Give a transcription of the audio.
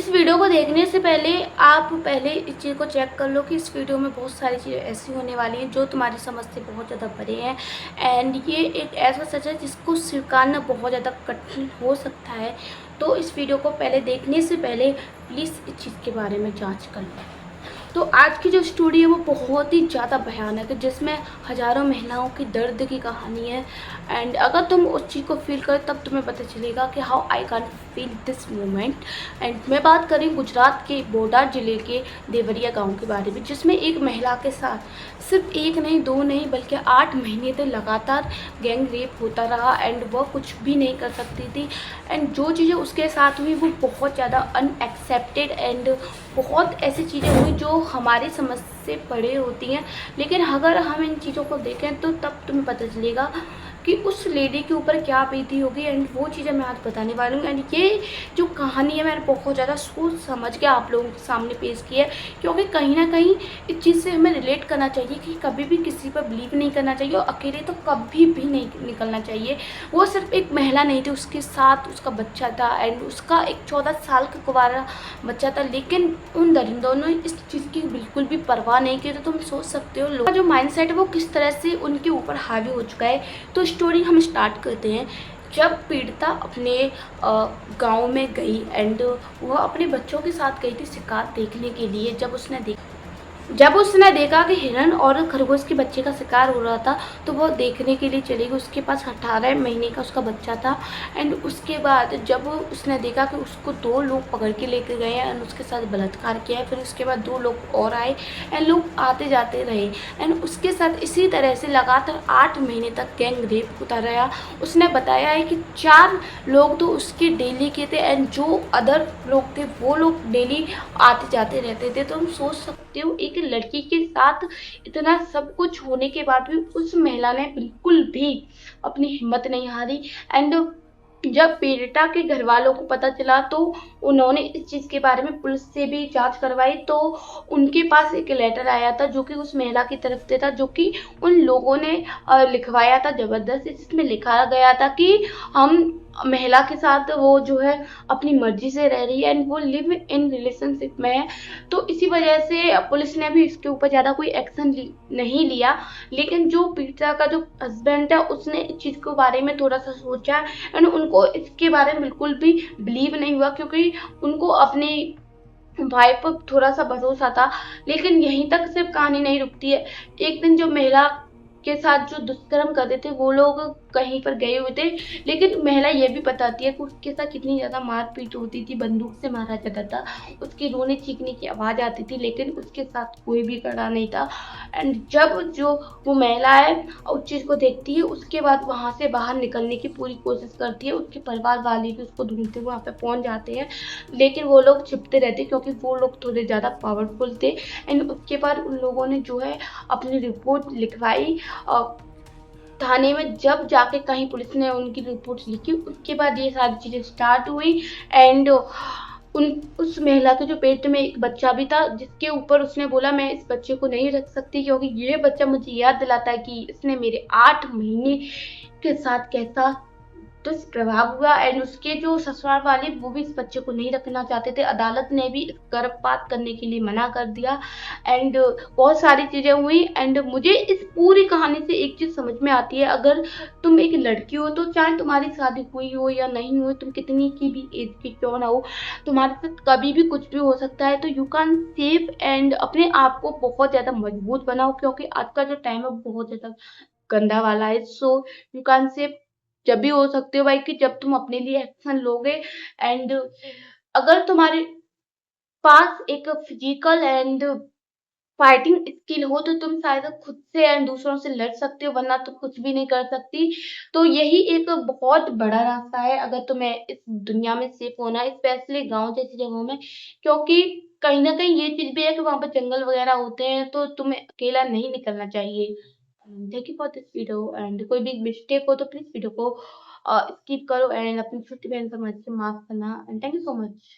इस वीडियो को देखने से पहले आप पहले इस चीज़ को चेक कर लो कि इस वीडियो में बहुत सारी चीज़ें ऐसी होने वाली हैं जो तुम्हारी समझ से बहुत ज़्यादा परे हैं। एंड ये एक ऐसा सच है जिसको स्वीकारना बहुत ज़्यादा कठिन हो सकता है। तो इस वीडियो को पहले देखने से पहले प्लीज़ इस चीज़ के बारे में जांच कर लो। तो आज की जो स्टोरी है वो बहुत ही ज़्यादा भयानक है, जिसमें हज़ारों महिलाओं की दर्द की कहानी है। एंड अगर तुम उस चीज़ को फील करो तब तुम्हें पता चलेगा कि how I can feel this moment. And मैं बात करें गुजरात के बोडा ज़िले के देवरिया गांव के बारे में, जिसमें एक महिला के साथ सिर्फ एक नहीं, दो नहीं, बल्कि 8 महीने तक लगातार गैंग रेप होता रहा। एंड वह कुछ भी नहीं कर सकती थी। एंड जो चीज़ें उसके साथ हुई वो बहुत ज़्यादा अनएक्सेप्टेड एंड बहुत ऐसी चीज़ें हुई जो हमारी समझ से परे होती हैं। लेकिन अगर हम इन चीज़ों को देखें तो तब तुम्हें पता चलेगा कि उस लेडी के ऊपर क्या बीती होगी। एंड वो चीज़ें मैं आज बताने वाली हूँ। एंड ये जो कहानी है मैंने बहुत ज़्यादा सोच समझ के आप लोगों के सामने पेश की है, क्योंकि कहीं ना कहीं इस चीज़ से हमें रिलेट करना चाहिए कि कभी भी किसी पर बिलीव नहीं करना चाहिए और अकेले तो कभी भी नहीं निकलना चाहिए। वो सिर्फ एक महिला नहीं थी, उसके साथ उसका बच्चा था। एंड उसका एक 14 साल का कुंवारा बच्चा था। लेकिन उन दरिंदों ने इस चीज़ की बिल्कुल भी परवाह नहीं की। तो तुम सोच सकते हो लोगों का जो माइंडसेट है वो किस तरह से उनके ऊपर हावी हो चुका है। तो स्टोरी हम स्टार्ट करते हैं। जब पीड़िता अपने गांव में गई एंड वह अपने बच्चों के साथ गई थी शिकार देखने के लिए। जब उसने देखा कि हिरन और खरगोश के बच्चे का शिकार हो रहा था तो वो देखने के लिए चली गई। उसके पास 18 महीने का उसका बच्चा था। एंड उसके बाद जब उसने देखा कि उसको 2 लोग पकड़ के लेके गए हैं एंड उसके साथ बलात्कार किया है, फिर उसके बाद 2 लोग और आए एंड लोग आते जाते रहे। एंड उसके साथ इसी तरह से लगातार 8 महीने तक गैंग रेप होता रहा। उसने बताया है कि 4 लोग तो उसके डेली के थे एंड जो अदर लोग थे वो लोग डेली आते जाते रहते थे। तो हम सोच सकते हो एक लड़की के साथ इतना सब कुछ होने के बाद भी उस महिला ने बिल्कुल भी अपनी हिम्मत नहीं हारी। एंड जब पीड़िता के घर वालों को पता चला तो उन्होंने इस चीज के बारे में पुलिस से भी जांच करवाई। तो उनके पास एक लेटर आया था जो कि उस महिला की तरफ से था, जो कि उन लोगों ने लिखवाया था जबरदस्ती, जिसमें लिखा गया था कि हम महिला के साथ वो जो है अपनी मर्जी से रह रही है एंड वो लिव इन रिलेशनशिप में है। तो इसी वजह से पुलिस ने भी इसके ऊपर ज़्यादा कोई एक्शन नहीं लिया। लेकिन जो पीड़िता का जो हस्बैंड है उसने इस चीज़ के बारे में थोड़ा सा सोचा एंड उनको इसके बारे में बिल्कुल भी बिलीव नहीं हुआ, क्योंकि उनको अपनी वाइफ पर थोड़ा सा भरोसा था। लेकिन यहीं तक सिर्फ कहानी नहीं रुकती है। एक दिन जो महिला के साथ जो दुष्कर्म कर रहे थे वो लोग कहीं पर गए हुए थे, लेकिन महिला ये भी बताती है कि उसके साथ कितनी ज़्यादा मारपीट होती थी, बंदूक से मारा जाता था, उसकी रोने चीखने की आवाज़ आती थी, लेकिन उसके साथ कोई भी खड़ा नहीं था। एंड जब जो वो महिला है उस चीज़ को देखती है, उसके बाद वहाँ से बाहर निकलने की पूरी कोशिश करती है। उसके परिवार वाले भी उसको ढूंढते हुए वहाँ पे पहुँच जाते हैं, लेकिन वो लोग छिपते रहते क्योंकि वो लोग थोड़े ज़्यादा पावरफुल थे। एंड उसके बाद उन लोगों ने जो है अपनी रिपोर्ट लिखवाई थाने में। जब जाके कहीं पुलिस ने उनकी रिपोर्ट लिखी उसके बाद ये सारी चीज़ें स्टार्ट हुई। एंड उस महिला के जो पेट में एक बच्चा भी था, जिसके ऊपर उसने बोला मैं इस बच्चे को नहीं रख सकती क्योंकि ये बच्चा मुझे याद दिलाता है कि इसने मेरे 8 महीने के साथ कैसा दुष्प्रभाव हुआ। एंड उसके जो ससुराल वाले वो भी इस बच्चे को नहीं रखना चाहते थे। अदालत ने भी गर्भपात करने के लिए मना कर दिया। एंड बहुत सारी चीजें हुई। एंड मुझे इस पूरी कहानी से एक चीज समझ में आती है, अगर तुम एक लड़की हो तो चाहे तुम्हारी शादी हुई हो या नहीं हुई, तुम कितनी की भी एज की क्यों ना हो, तुम्हारे साथ कभी भी कुछ भी हो सकता है। तो यू कैन सेव एंड अपने आप को बहुत ज्यादा मजबूत बनाओ, क्योंकि आज का जो टाइम है बहुत ज्यादा गंदा वाला है। सो यू कैन सेव जब भी हो सकते हो भाई, कि जब तुम अपने लिए एक्शन लोगे। एंड अगर तुम्हारे पास एक फिजिकल एंड फाइटिंग स्किल हो तो तुम शायद खुद से एंड दूसरों से लड़ सकते हो, वरना तुम कुछ भी नहीं कर सकती। तो यही एक बहुत बड़ा रास्ता है अगर तुम्हें इस दुनिया में सेफ होना है, स्पेशली गांव जैसी जगहों में, क्योंकि कहीं ना कहीं ये चीज भी है कि वहां पर जंगल वगैरह होते हैं तो तुम्हें अकेला नहीं निकलना चाहिए। Thank you for this video. And कोई भी मिस्टेक हो तो प्लीज वीडियो को स्किप करो एंड अपनी छोटी बहन समझ के माफ करना। And thank you so much.